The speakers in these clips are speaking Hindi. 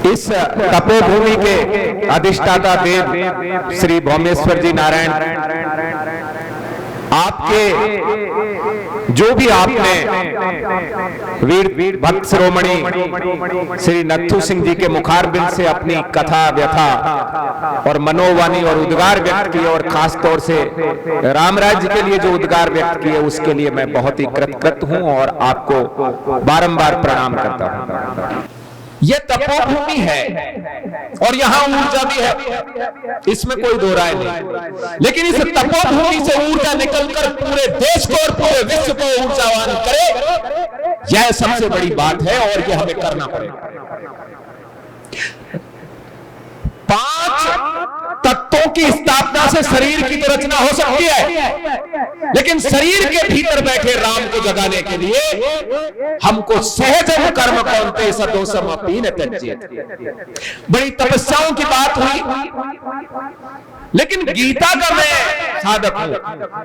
इस तपोभूमि के अधिष्ठाता देव श्री भौमेश्वर जी नारायण, आपके जो भी आपने वीर भक्त शिरोमणि श्री नत्थू सिंह जी के मुखारबिंद से अपनी कथा व्यथा और मनोवाणी और उद्गार व्यक्त किए, और खास तौर से रामराज जी के लिए जो उद्गार व्यक्त किए उसके लिए मैं बहुत ही कृतज्ञ हूं और आपको बारंबार प्रणाम करता हूं। यह तपोभूमि है और यहां ऊर्जा भी है, इसमें कोई दो राय नहीं, लेकिन इस तपोभूमि से ऊर्जा निकलकर पूरे देश को और पूरे विश्व को ऊर्जावान करे, यह सबसे बड़ी बात है और यह हमें करना पड़ेगा। 5 तत्वों की स्थापना से शरीर की तो रचना हो सकती है, लेकिन शरीर के भीतर बैठे राम को जगाने के लिए हमको सहजम कर्म कौन्ते सदोषम अपि न त्यजेत। बड़ी तपस्याओं की बात हुई, लेकिन गीता का मैं साधक हूं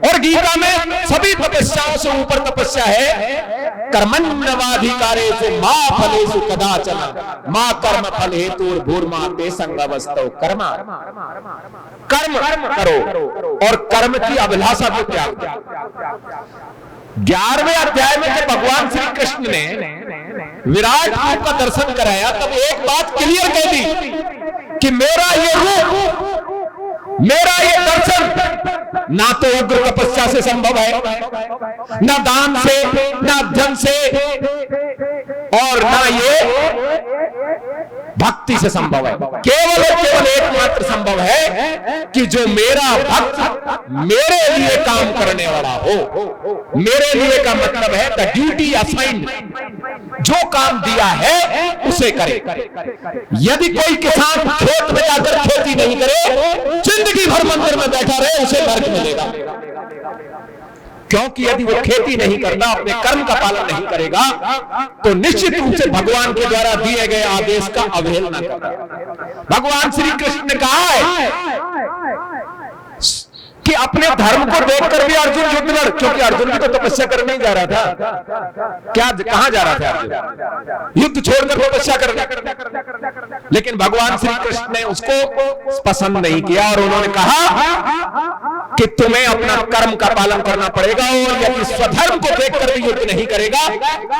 और गीता में सभी तपस्याओं से ऊपर तपस्या है कर्मण्यवाधिकारेषु मा फलेषु कदाचन मा कर्म फल हेतुर्भूर्मा ते संगवस्तौ कर्म। कर्म करो और कर्म की अभिलाषा को त्याग दो। 11वें अध्याय में जब भगवान श्री कृष्ण ने विराट रूप का दर्शन कराया, तब एक बात क्लियर कह दी कि मेरा ये रूप, मेरा ये दर्शन ना तो उग्र तपस्या से संभव है, ना दान से, ना धन से, और ना ये भक्ति से संभव है। केवल और केवल एकमात्र संभव है कि जो मेरा भक्त मेरे लिए काम करने वाला हो। मेरे लिए का मतलब है द ड्यूटी असाइन्ड, जो काम दिया है उसे करे। यदि कोई किसान खेत में जाकर खेती नहीं करे, जिंदगी भर मंदिर में बैठा रहे, उसे नरक मिलेगा, क्योंकि यदि वो खेती नहीं करता, अपने कर्म का पालन नहीं करेगा, तो निश्चित रूप से भगवान के द्वारा दिए गए आदेश का अवहेलना करेगा। भगवान श्री कृष्ण ने कहा है कि अपने धर्म को देखकर भी अर्जुन युद्ध लड़, क्योंकि अर्जुन भी तो तपस्या करने ही जा रहा था। क्या कहां जा रहा था अर्जुन? युद्ध छोड़कर तपस्या करने। लेकिन भगवान श्री कृष्ण ने उसको पसंद नहीं किया और उन्होंने कहा कि तुम्हें अपना कर्म का पालन करना पड़ेगा, और यदि स्वधर्म को देखकर भी युद्ध नहीं करेगा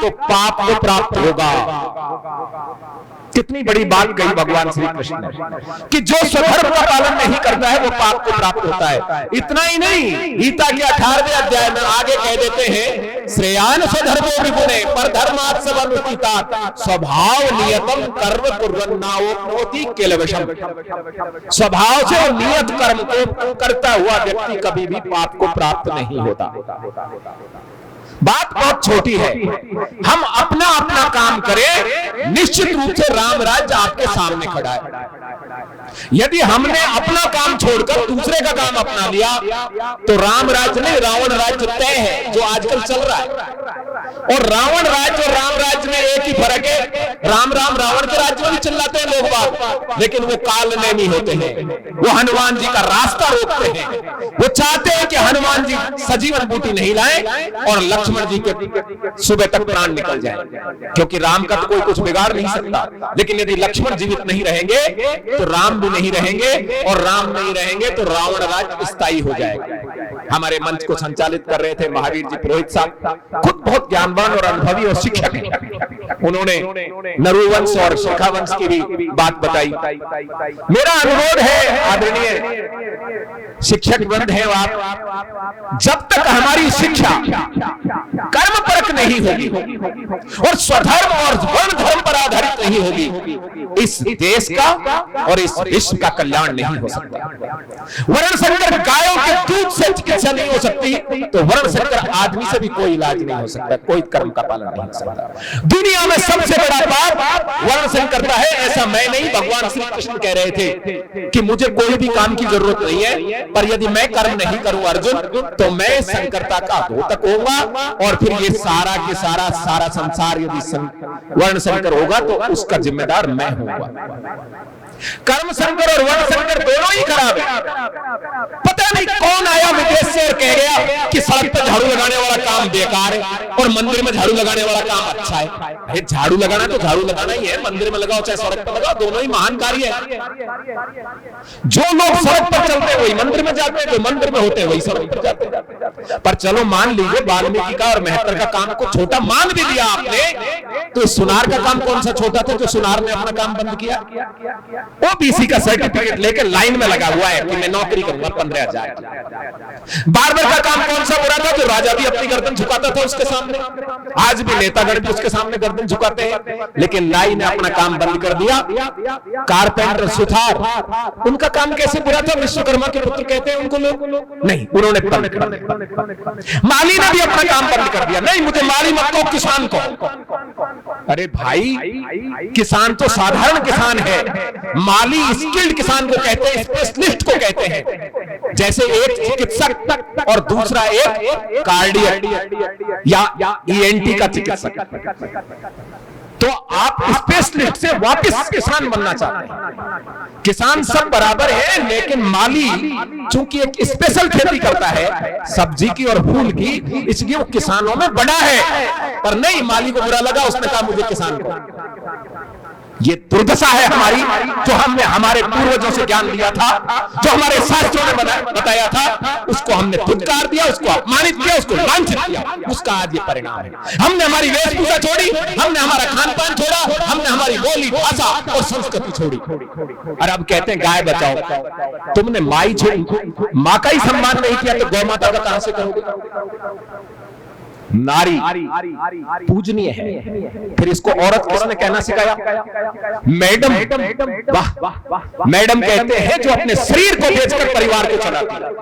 तो पाप को प्राप्त होगा। कितनी बड़ी बात कही भगवान श्री कृष्ण ने कि जो स्वधर्म का पालन नहीं करता है वो पाप को प्राप्त होता है। इतना ही नहीं, गीता के 18वें अध्याय में आगे कह देते हैं श्रेयान स्वधर्मो विगुणे परधर्मात् समनुष्ठितात् स्वभाव नियतम कर्म कुर्वन्नाप्नोति केलवशम। स्वभाव से और नियत कर्म को करता हुआ व्यक्ति कभी भी पाप को प्राप्त नहीं होता। बात बहुत छोटी है, हम अपना अपना काम करें, निश्चित रूप से राम राज्य आपके सामने खड़ा है। यदि हमने अपना काम छोड़कर दूसरे का काम अपना लिया तो राम राज्य नहीं, रावण राज्य तय है, जो आजकल चल रहा है। और रावण राज्य और राम राज्य में एक ही फर्क है, राम राम रावण के राज्य में भी चिल्लाते हैं लोग बात, लेकिन वो कालनेमी होते हैं, वो हनुमान जी का रास्ता रोकते हैं। वो चाहते हैं कि हनुमान जी सजीवन बूटी नहीं लाए और लक्ष्मण जी के सुबह तक प्राण निकल जाए, क्योंकि राम का तो कोई कुछ बिगाड़ नहीं सकता। लेकिन यदि लक्ष्मण जीवित नहीं रहेंगे तो राम भी नहीं रहेंगे, और राम नहीं रहेंगे तो रावण राज्य स्थायी हो जाएगा। हमारे मंच को संचालित कर रहे थे महावीर जी पुरोहित साहब, खुद बहुत ज्ञानवान और अनुभवी और शिक्षक हैं। उन्होंने नरुवंश और शिखावंश की भी बात बताई। मेरा अनुरोध है आदरणीय शिक्षक वृंद है आप, जब तक हमारी शिक्षा कर्म परक नहीं होगी और स्वधर्म और वर्ण धर्म पर आधारित नहीं होगी, इस देश का और इस विश्व का कल्याण नहीं हो सकता। वर्ण संकर गायों के दूध से चिकित्सा नहीं हो सकती, तो वर्ण संकर आदमी से भी कोई इलाज नहीं हो सकता, कोई कर्म का पालन नहीं हो सकता। दुनिया में सबसे बड़ा पाप वर्ण संकरता है, ऐसा मैं नहीं, भगवान श्री कृष्ण कह रहे थे कि मुझे कोई भी काम की जरूरत नहीं है, पर यदि मैं कर्म नहीं करूं अर्जुन, तो मैं संकरता का घोतक होऊंगा, और फिर ये सारा के सारा संसार यदि वर्ण संकर होगा तो उसका जिम्मेदार मैं होऊंगा। कर्म संकर और वर्ण संकर दोनों ही खराब है। पता नहीं कौन आया विदेश से और कह गया कि सड़क पर झाड़ू लगाने वाला काम बेकार है और मंदिर में झाड़ू लगाने वाला काम अच्छा है। झाड़ू लगाना तो झाड़ू लगाना ही है, मंदिर में लगाओ चाहे सड़क पर लगाओ, दोनों ही महान कार्य है। जो लोग सड़क पर चलते हैं वही मंदिर में जाते हैं, जो मंदिर में होते हैं वही सड़क पर जाते हैं। पर चलो मान लीजिए वाल्मीकि का और मेहतर का काम को छोटा मान भी दिया आपने, तो सुनार का काम कौन सा छोटा था जो सुनार ने अपना काम बंद किया? ओबीसी का सर्टिफिकेट लेकर लाइन में लगा हुआ है कि मैं नौकरी करूंगा 15,000। बार्बर का काम कौन सा बुरा था जो राजा भी अपनी गर्दन झुकाता था उसके सामने? आज भी नेतागण भी उसके सामने गर्दन झुकाते हैं, लेकिन लाई ने अपना काम बंद कर दिया। कारपेंटर, सुथार, उनका काम कैसे बुरा था? विश्वकर्मा के पुत्र कहते हैं उनको लोग, नहीं, उन्होंने बंद कर दिया। माली ने भी अपना काम बंद कर दिया, नहीं मुझे माली मत कहो, किसान को। अरे भाई, किसान तो साधारण किसान है, माली स्किल्ड किसान को कहते हैं, स्पेशलिस्ट को कहते हैं। जैसे एक चिकित्सक और दूसरा एक कार्डियक या ईएनटी का चिकित्सक। तो आप स्पेशलिस्ट से वापस किसान बनना चाहते हैं। किसान सब बराबर है, लेकिन माली चूंकि एक स्पेशल खेती करता है सब्जी की और फूल की, इसलिए वो किसानों में बड़ा है। पर नहीं, माली को बुरा लगा, उसने कहा मुझे किसान को। ये दुर्दशा है हमारी, जो हमने हमारे पूर्वजों से ज्ञान लिया था, जो हमारे शास्त्रों ने बताया था, उसको हमने धुतकार दिया, उसको अपमानित किया, उसको लांछित किया। उसका आज ये परिणाम है। हमने हमारी वेशभूषा छोड़ी, हमने हमारा खान पान छोड़ा, हमने हमारी बोली, भाषा और संस्कृति छोड़ी। और अब कहते हैं गाय बचाओ। तुमने माई छोड़ी, माँ का ही सम्मान नहीं किया तो गौ माता का कहां से करोगे? नारी पूजनीय है, फिर इसको औरत किसने कहना सिखाया? मैडम। वाह, मैडम कहते हैं जो अपने शरीर को बेचकर परिवार को चलाती है।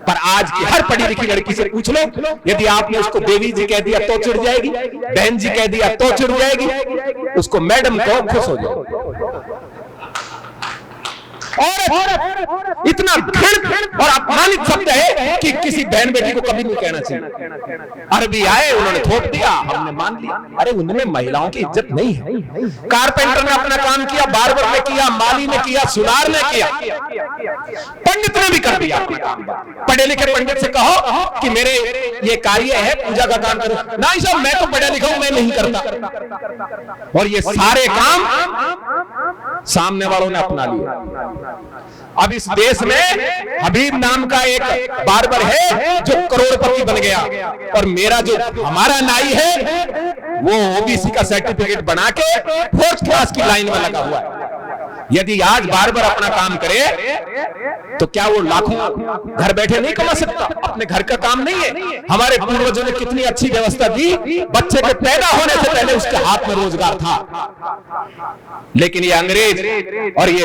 पर आज की हर पढ़ी लिखी लड़की से पूछ लो, यदि आपने उसको देवी जी कह दिया तो चिढ़ जाएगी, बहन जी कह दिया तो चिढ़ जाएगी, उसको मैडम कहो खुश हो जाओ। और इतना घृणित और अपमानित शब्द है कि किसी बहन बेटी को कभी नहीं कहना चाहिए। अरबी आए, उन्होंने थोप दिया, हमने मान लिया। अरे उनमें महिलाओं की इज्जत नहीं है। कारपेंटर ने अपना काम किया, बार्बर ने किया, माली ने किया, सुनार ने किया, पंडित ने भी कर दिया अपना काम। पढ़े लिखे पंडित से कहो कि मेरे ये कार्य है, पूजा का काम करो, नहीं साहब मैं तो पढ़ा लिखा हूं, मैं नहीं करता। और ये सारे काम सामने वालों ने अपना लिया। अब इस देश में हबीब नाम का एक बार्बर है जो करोड़पति बन गया, और मेरा जो हमारा नाई है वो ओबीसी का सर्टिफिकेट बना के 4th क्लास की लाइन में लगा हुआ है। यदि आज बार्बर अपना काम करे तो क्या वो लाखों घर बैठे नहीं कमा सकता? अपने घर का काम नहीं है? हमारे पूर्वजों ने कितनी अच्छी व्यवस्था दी, बच्चे के पैदा होने से पहले उसके हाथ में रोजगार था। लेकिन ये अंग्रेज और ये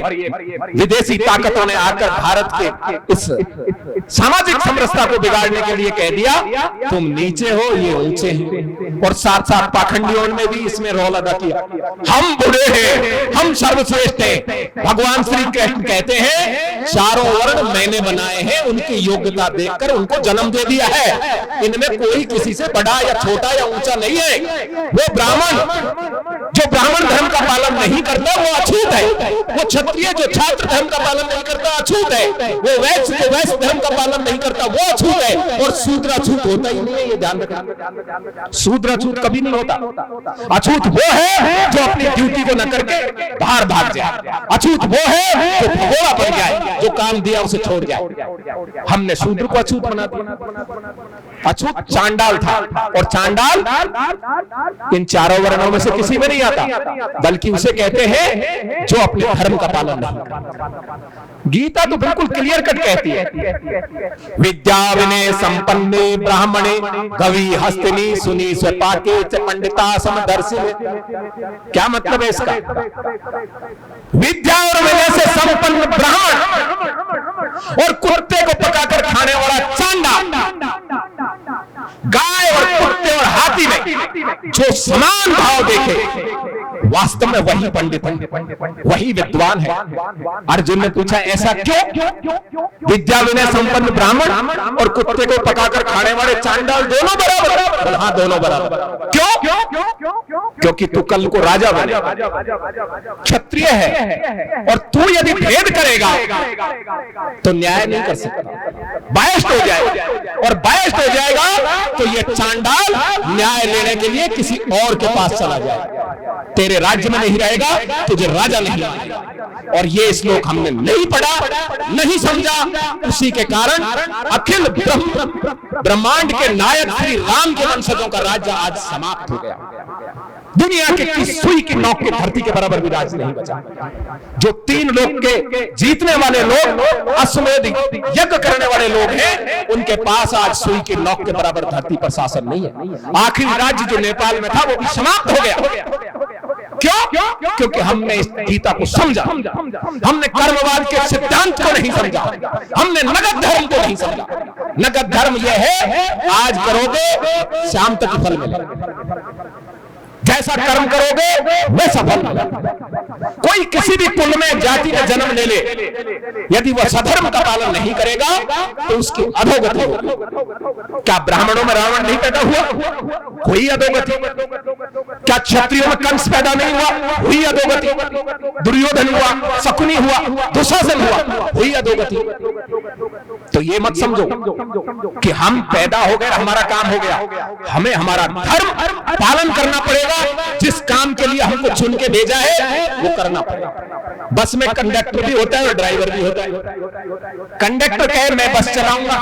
विदेशी ताकतों ने आकर भारत के इस सामाजिक समरसता को बिगाड़ने के लिए कह दिया तुम नीचे हो, ये ऊंचे हैं। और साथ साथ पाखंडियों ने भी इसमें रोल अदा किया। हम बुरे हैं, हम सर्वश्रेष्ठ हैं। भगवान श्री कृष्ण कहते हैं चारों वर्ण मैंने बनाए हैं, उनकी योग्यता देखकर उनको जन्म दे दिया है। इनमें कोई किसी से बड़ा या छोटा या ऊंचा नहीं है। वो ब्राह्मण जो ब्राह्मण धर्म का पालन नहीं करता वो अछूत है, वो क्षत्रिय जो छात्र धर्म का पालन नहीं करता अछूत है, वो वैश्य जो वैश्य धर्म का पालन नहीं करता वो अछूत है, और शूद्र अछूत होता ही नहीं है। ये ध्यान रखना, शूद्र अछूत कभी नहीं होता। अछूत वो है जो अपनी ड्यूटी को न करके बाहर भाग जाए। अछूत वो है जो भगोड़ा बन जाए, जो काम दिया उसे छोड़ जाए। हमने शूद्र को अछूत बना दिया। अछूत चांडाल था, और चांडाल इन चारों वर्णों में से किसी में नहीं आता, बल्कि उसे कहते हैं जो अपने धर्म का पालन नहीं करता। गीता तो बिल्कुल क्लियर कट कहती है विद्या विनय संपन्ने ब्राह्मणे कवि हस्तिनी सुनी स्वपाके च पंडिता समदर्शिने। क्या मतलब है इसका? विद्या और विनय से संपन्न ब्राह्मण और कुत्ते को पकाकर खाने वाला चांडा, गाय और कुत्ते और हाथी में जो समान भाव देखे वास्तव में वही पंडित है, वही विद्वान है। अर्जुन ने पूछा ऐसा क्यों? विद्या विनय संपन्न ब्राह्मण और कुत्ते को पकाकर खाने वाले चांडाल दोनों बराबर? हाँ दोनों बराबर। क्यों? क्योंकि तू कल को राजा बने, क्षत्रिय है, और तू यदि भेद करेगा तो न्याय नहीं कर सकता। बायस्ड हो जाएगा, और बायस्ड हो जाएगा तो ये चांडाल न्याय लेने के लिए किसी और के पास चला जाएगा, तेरे राज्य में नहीं रहेगा, तुझे राजा नहीं मानेगा। और ये श्लोक हमने नहीं पढ़ा, नहीं समझा, उसी के कारण अखिल ब्रह्मांड के नायक श्री राम के वंशजों का राज्य आज समाप्त हो गया। दुनिया के किसी सुई की नोक की धरती के बराबर भी राज नहीं बचा। जो 3 लोग के जीतने वाले लोग, अश्वमेध यज्ञ करने वाले लोग हैं, उनके पास आज सुई की नोक के बराबर धरती पर शासन नहीं है। आखिरी राज्य जो नेपाल में था वो भी समाप्त हो गया। क्यों? क्योंकि हमने इस गीता को समझा, हमने कर्मवाद के सिद्धांत को नहीं समझा, हमने नगद धर्म को नहीं समझा। नगद धर्म यह है, आज करोगे शाम तक फल मिलेगा, जैसा कर्म करोगे वैसा फल मिलेगा। कोई किसी भी कुल में जाति में जन्म ले ले, यदि वह सधर्म का पालन नहीं करेगा तो उसकी अधोगति होगी। क्या ब्राह्मणों में रावण नहीं पैदा हुआ? कोई अधोगति। क्या क्षत्रियों में कंस पैदा नहीं हुआ? हुई अधोगति। दुर्योधन हुआ, शकुनी हुआ, दुशासन हुआ, हुई अधोगति। तो ये मत समझो कि हम पैदा हो गए, हमारा काम हो गया। हमें हमारा धर्म पालन करना पड़ेगा। जिस काम के लिए हमको चुन के भेजा है वो करना पड़ेगा। बस में कंडक्टर भी होता है और ड्राइवर भी होता है। कंडक्टर कहे मैं बस चलाऊंगा,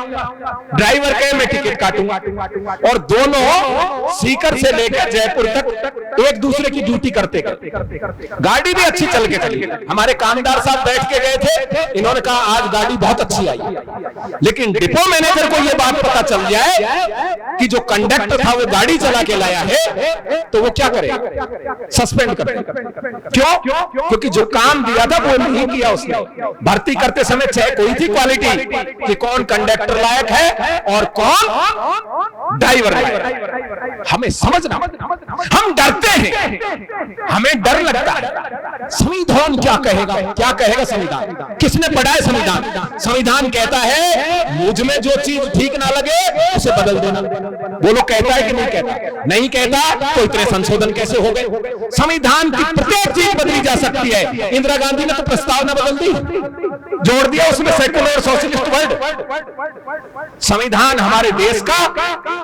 ड्राइवर कहे मैं टिकट काटूंगा, और दोनों सीकर से लेकर जयपुर तक एक दूसरे की ड्यूटी करते करते गाड़ी भी अच्छी चल के चली। हमारे कामदार साहब बैठ के गए थे, इन्होंने कहा आज गाड़ी बहुत अच्छी आई, लेकिन डिपो मैनेजर को यह बात पता चल जाए कि जो कंडक्टर था वो गाड़ी चला के लाया है, तो वो क्या करेगा? सस्पेंड कर देगा। क्यों? क्योंकि जो काम दिया था वो नहीं किया उसने। भर्ती करते समय चेक हुई थी क्वालिटी कि कौन कंडक्टर लायक है और कौन ड्राइवर लायक है। हमें समझना, हम डरते हैं, हमें डर लगता है। संविधान क्या कहेगा? क्या कहेगा संविधान? किसने पढ़ा है संविधान? संविधान कहता है मुझ में जो चीज ठीक ना लगे उसे बदल देना। बोलो कहता है कि नहीं कहता? नहीं कहता तो इतने संशोधन कैसे हो गए? संविधान की प्रत्येक चीज बदली जा सकती है। इंदिरा गांधी ने तो प्रस्तावना बदल दी, जोड़ दिया उसमें सेकुलर और सोशलिस्ट वर्ड। संविधान हमारे देश का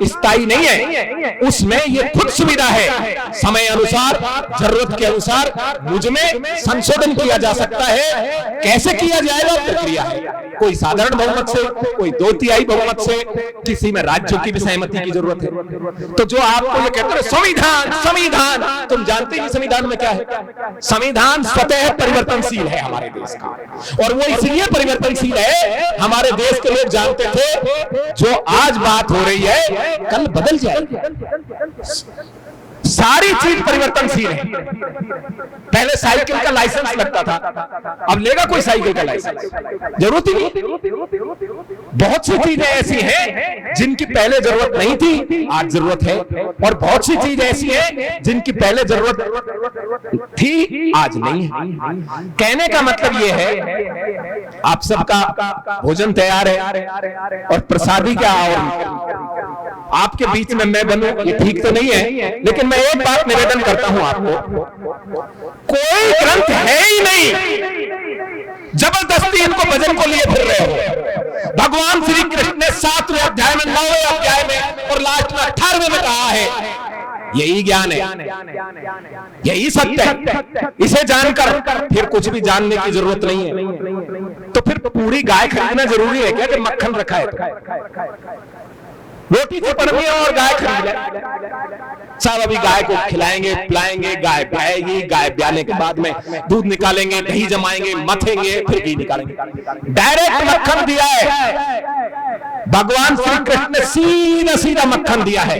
स्थायी नहीं है, उसमें ये खुद सुविधा है। समय अनुसार, जरूरत के अनुसार मुझ में संशोधन किया जा सकता है। कैसे किया जाएगा? प्रक्रिया है। कोई साधारण बहुमत से, कोई 2/3 बहुमत से, किसी में राज्यों की भी सहमति की जरूरत है। तो जो आपको ये कहते हैं संविधान संविधान, तुम जानते हैं संविधान में क्या है? संविधान स्वतः परिवर्तनशील है हमारे देश का, और वो इसलिए परिवर्तनशील है, हमारे देश के लोग जानते थे जो आज बात हो रही है कल बदल जाएगी। सारी चीज परिवर्तनशील है। पहले साइकिल का लाइसेंस लगता था, अब लेगा कोई साइकिल का लाइसेंस? जरूरत ही नहीं। बहुत सी चीजें ऐसी हैं जिनकी पहले जरूरत नहीं थी, आज जरूरत है, और बहुत सी चीज ऐसी हैं जिनकी पहले जरूरत थी, आज नहीं है। कहने का मतलब यह है आप सबका भोजन तैयार है और प्रसादी क्या, और आपके बीच में मैं बनूं ये ठीक तो नहीं है, लेकिन मैं एक बात निवेदन करता हूं आपको, कोई ग्रंथ है ही नहीं, जबरदस्ती इनको भजन को लिए फिर रहे हो। भगवान श्री कृष्ण ने 7वें अध्याय में, 9वें अध्याय में और लास्ट में 18वें में कहा है यही ज्ञान है, यही सत्य है। इसे जानकर फिर कुछ भी जानने की जरूरत नहीं है। तो फिर पूरी गाय खरीदना जरूरी है क्या कि मक्खन रखा है? रोटी से पड़नी है और गाय खरीद ले। साहब अभी गाय को खिलाएंगे पिलाएंगे, गाय ब्याएगी, गाय ब्याने के बाद में दूध निकालेंगे, दही जमाएंगे, मथेंगे, फिर घी निकालेंगे। डायरेक्ट मक्खन दिया है भगवान श्री कृष्ण ने, सीधा सीधा मक्खन दिया है।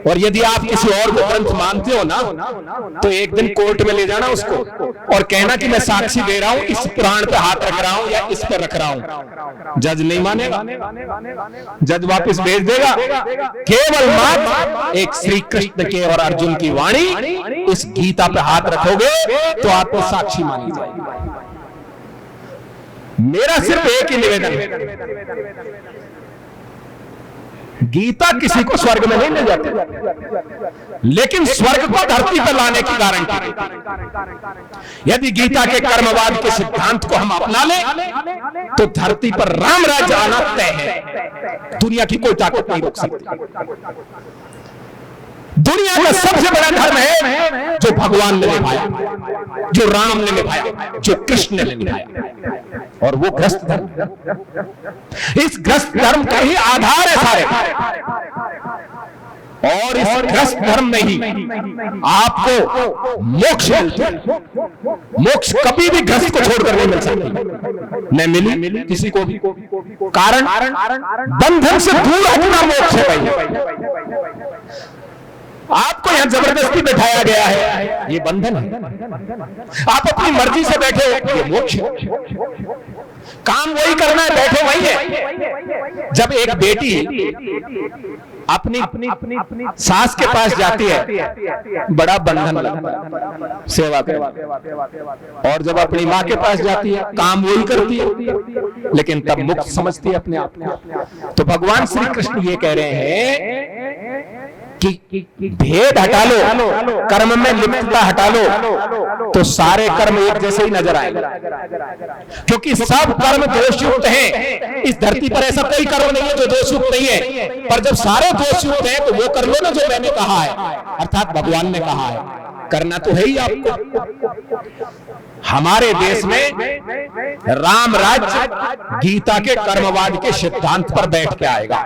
और यदि आप किसी और को ग्रंथ मानते हो ना, तो एक दिन कोर्ट में ले जाना उसको और कहना कि मैं साक्षी दे रहा हूं, इस पुराण पे हाथ रख रहा हूं या इस पे रख रहा हूं। जज नहीं मानेगा, जज वापस भेज देगा। केवल मात्र एक श्री कृष्ण के और अर्जुन की वाणी, इस गीता पे हाथ रखोगे तो आपको साक्षी मानी जाएगी। मेरा सिर्फ एक ही निवेदन है, गीता किसी को स्वर्ग में नहीं ले जाती, लेकिन स्वर्ग को धरती पर लाने की गारंटी। यदि गीता के कर्मवाद के सिद्धांत को हम अपना लें तो धरती पर राम राज्य आना तय है। दुनिया की कोई ताकत नहीं रोक सकती। दुनिया का सबसे बड़ा धर्म है जो भगवान ने निभाया, जो राम ने निभाया, जो कृष्ण ने निभाया, और वो ग्रस्त धर्म। इस ग्रस्त धर्म का ही आधार है सारे। और इस ग्रस्त धर्म में ही आपको मोक्ष मिलता है। मोक्ष कभी भी ग्रस्त को छोड़कर नहीं मिल सकती, न मिली किसी को भी। कारण बंधन से दूर हटना मोक्ष है भाई। आपको यहां जबरदस्ती बैठाया गया है, ये बंधन है। आप अपनी मर्जी से बैठे हो, ये मोक्ष है। काम वही करना है, बैठे वही है। जब एक बेटी अपनी सास के पास जाती है, बड़ा बंधन लगता है सेवा करना, और जब अपनी माँ के पास जाती है, काम वही करती है, लेकिन तब मुक्त समझती है अपने आप। तो भगवान श्री कृष्ण ये कह रहे हैं कि भेद हटा लो, कर्म में लिप्तता हटा लो, तो सारे कर्म एक जैसे ही नजर आएंगे। क्योंकि सब कर्म दोषयुक्त हैं। इस धरती पर ऐसा कोई कर्म नहीं है जो दोषयुक्त नहीं है। पर जब सारे दोषयुक्त हैं तो वो कर लो ना जो मैंने कहा है, अर्थात भगवान ने कहा है। करना तो है ही आपको। हमारे देश में राम राज्य गीता के कर्मवाद के सिद्धांत पर बैठ के आएगा,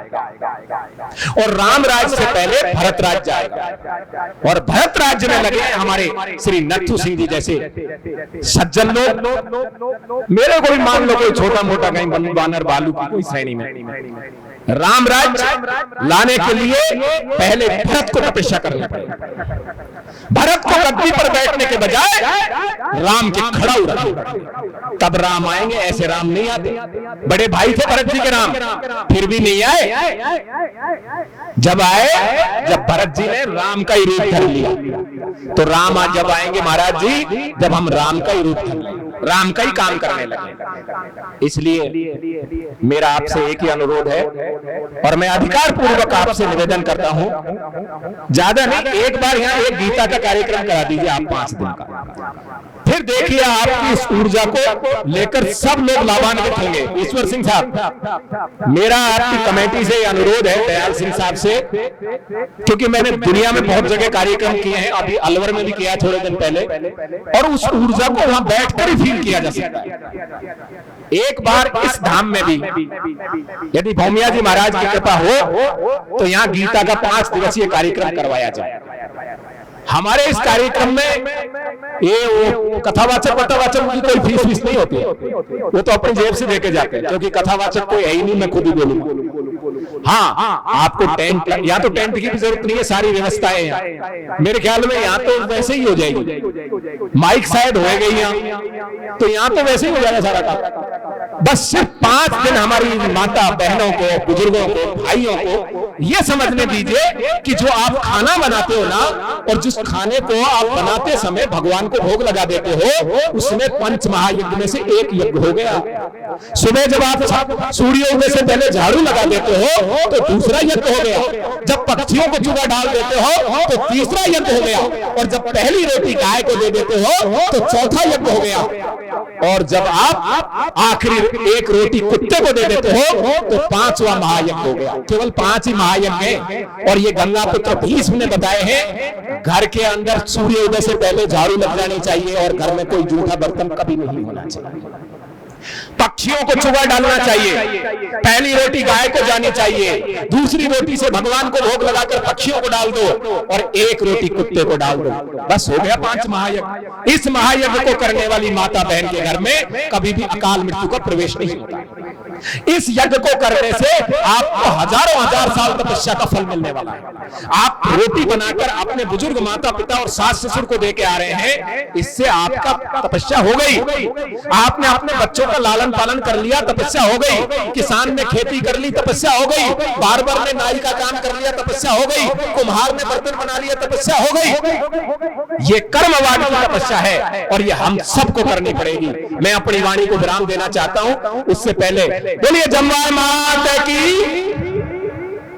और राम राज्य से पहले भरत राज्य आएगा। और भरत राज्य में लगे हमारे श्री नथु सिंह जी जैसे सज्जन लोग। मेरे को भी मान लो कोई छोटा मोटा कहीं बंदू बानर बालू की कोई श्रेणी में। राम राज्य लाने के लिए पहले भरत को तपस्या करनी पड़ेगी। भरत को गद्दी पर बैठने के बजाय राम के खड़ा रखो, तब राम आएंगे। ऐसे राम नहीं आते। बड़े भाई थे भरत जी के राम, फिर भी नहीं आए। जब आए, जब भरत जी ने राम का ही रूप धर लिया, तो राम आज जब आएंगे महाराज जी, जब हम राम का ही रूप धर लें, राम का ही काम करने लगे। इसलिए मेरा आपसे एक ही अनुरोध है, और मैं अधिकार पूर्वक आपसे निवेदन करता हूं, ज्यादा नहीं, एक बार यहाँ एक गीता का कार्यक्रम करा दीजिए आप 5 दिन का। फिर देखिए आपकी इस ऊर्जा को लेकर सब लोग लाभान्वित होंगे। ईश्वर सिंह साहब, मेरा आपकी कमेटी से अनुरोध है, दयाल सिंह साहब से, क्योंकि मैंने दुनिया में बहुत जगह कार्यक्रम किए हैं, अभी अलवर में भी किया थोड़े दिन पहले, और उस ऊर्जा को वहां बैठकर ही फील किया जा सकता है। एक बार इस धाम में भी यदि भौमिया जी महाराज की कृपा हो तो यहाँ गीता का 5 दिवसीय कार्यक्रम करवाया जाए। हमारे इस कार्यक्रम में ये वो कथावाचक की कोई फीस नहीं होती है, वो तो अपनी जेब से देके जाते हैं, क्योंकि कथावाचक कोई है ही नहीं, मैं खुद ही बोलूंगा। हाँ, आपको टेंट, यहाँ तो टेंट की भी जरूरत नहीं है, सारी व्यवस्थाएं हैं। मेरे ख्याल में यहाँ तो वैसे ही हो जाएगी, माइक शायद हो गई यहाँ, तो यहाँ तो वैसे ही हो जाएगा सारा काम। बस सिर्फ 5 दिन हमारी माता बहनों को, बुजुर्गों को, भाइयों को ये समझने दीजिए कि जो आप खाना बनाते हो ना, और जिस खाने को आप बनाते समय भगवान को भोग लगा देते हो, उसमें 5 महायज्ञ में से एक यज्ञ हो गया। सुबह जब आप सूर्योदय से पहले झाड़ू लगा देते हो तो दूसरा यज्ञ हो गया। जब पक्षियों को चूगा डाल देते हो तो तीसरा यज्ञ हो गया। और जब पहली रोटी गाय को दे देते हो तो चौथा यज्ञ हो गया। और जब आप आखिरी एक रोटी कुत्ते को दे देते हो तो 5वां महायज्ञ हो गया। केवल 5 ही महायज्ञ हैं। और ये गंगा पुत्र भीष्म ने बताए हैं, घर के अंदर सूर्योदय से पहले झाड़ू लग जानी चाहिए, और घर में कोई जूठा बर्तन कभी नहीं होना चाहिए। पक्षियों को चुगा डालना चाहिए, पहली रोटी गाय को जानी चाहिए, दूसरी रोटी से भगवान को भोग लगाकर पक्षियों को डाल दो, और एक रोटी कुत्ते को डाल दो। बस हो गया 5 महायज्ञ। इस महायज्ञ को करने वाली माता बहन के घर में कभी भी अकाल मृत्यु का प्रवेश नहीं होता। इस यज्ञ को करने से आपको हजारों हजार साल तपस्या का फल मिलने वाला है। आप रोटी बनाकर अपने बुजुर्ग माता पिता और सास ससुर को दे के आ रहे हैं, इससे आपका तपस्या हो गई। आपने अपने बच्चों का लालन पालन कर लिया, तपस्या हो गई। किसान ने खेती कर ली, तपस्या हो गई। बार्बर ने नाई का काम कर लिया, तपस्या हो गई। कुम्हार ने बर्तन बना लिया, तपस्या हो गई। ये कर्मवाद की तपस्या है, और ये हम सबको करनी पड़ेगी। मैं अपनी वाणी को विराम देना चाहता हूं, उससे पहले बोलिए जमवार माता की,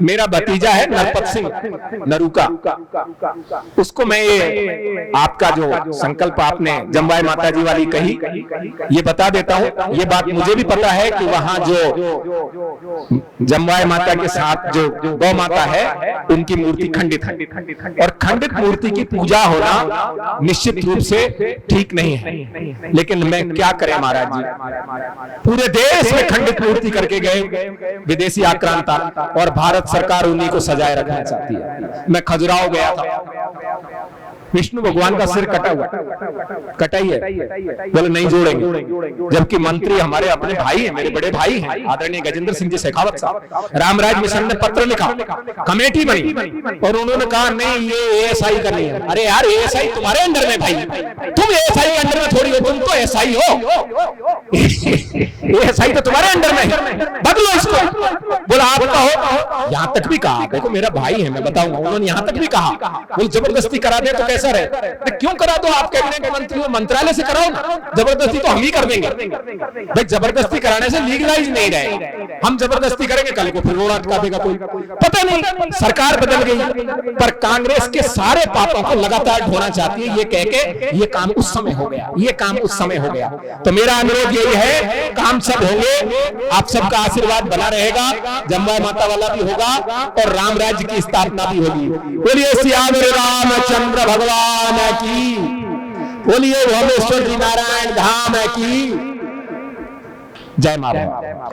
मेरा भतीजा है नरपत सिंह नरूका, उसको मैं ये आपका जो संकल्प आपने जमवाय माता जी वाली कही ये बता देता हूं। ये बात मुझे भी पता है कि वहां जो जमवाय माता के साथ जो गौ माता है उनकी मूर्ति खंडित है, और खंडित मूर्ति की पूजा होना निश्चित रूप से ठीक नहीं है। लेकिन मैं क्या करें महाराज जी, पूरे देश में खंडित मूर्ति करके गए विदेशी आक्रांता, और भारत सरकार उन्हीं को सजाए रखना चाहती है। मैं खजुराहो गया था, विष्णु भगवान का सिर कटा हुआ, कटाइए, बोले नहीं जोड़ेंगे, जबकि मंत्री हमारे अपने भाई हैं, मेरे बड़े भाई हैं, आदरणीय गजेंद्र सिंह जी शेखावत साहब, रामराज मिशन ने पत्र लिखा, कमेटी बनी, और उन्होंने कहा नहीं ये एएसआई करनी है। अरे यार एएसआई तुम्हारे अंडर में भाई, तुम एएसआई के अंडर में थोड़ी हो, तुम तो एएसआई हो, एएसआई तो तुम्हारे अंडर में, बदलो इसको। बोला आप कहो, यहां तक भी कहा, देखो मेरा भाई है मैं बताऊंगा, उन्होंने यहां तक भी कहा, बोल जबरदस्ती करा दे तो कैसा रहे, क्यों करा दो, आप कैबिनेट मंत्री हो, मंत्रालय से कराओ ना, जबरदस्ती तो हम ही कर देंगे भाई, जबरदस्ती कराने से लीगलाइज नहीं रहे, हम जबरदस्ती करेंगे कल को फिर रोड़ा अटका देगा कोई, पता नहीं सरकार बदल गई, पर कांग्रेस के सारे पापों को लगातार ढोना चाहती है, ये कह के ये काम उस समय हो गया, ये काम उस समय हो गया। तो मेरा अनुरोध यही है, काम सब होंगे, आप सबका आशीर्वाद बना रहेगा, जमवाय माता वाला भी होगा और राम राज्य की स्थापना भी होगी। बोलिए सियावर रामचंद्र भगवान की, बोलिए भोमेश्वर जी नारायण धाम की जय माता।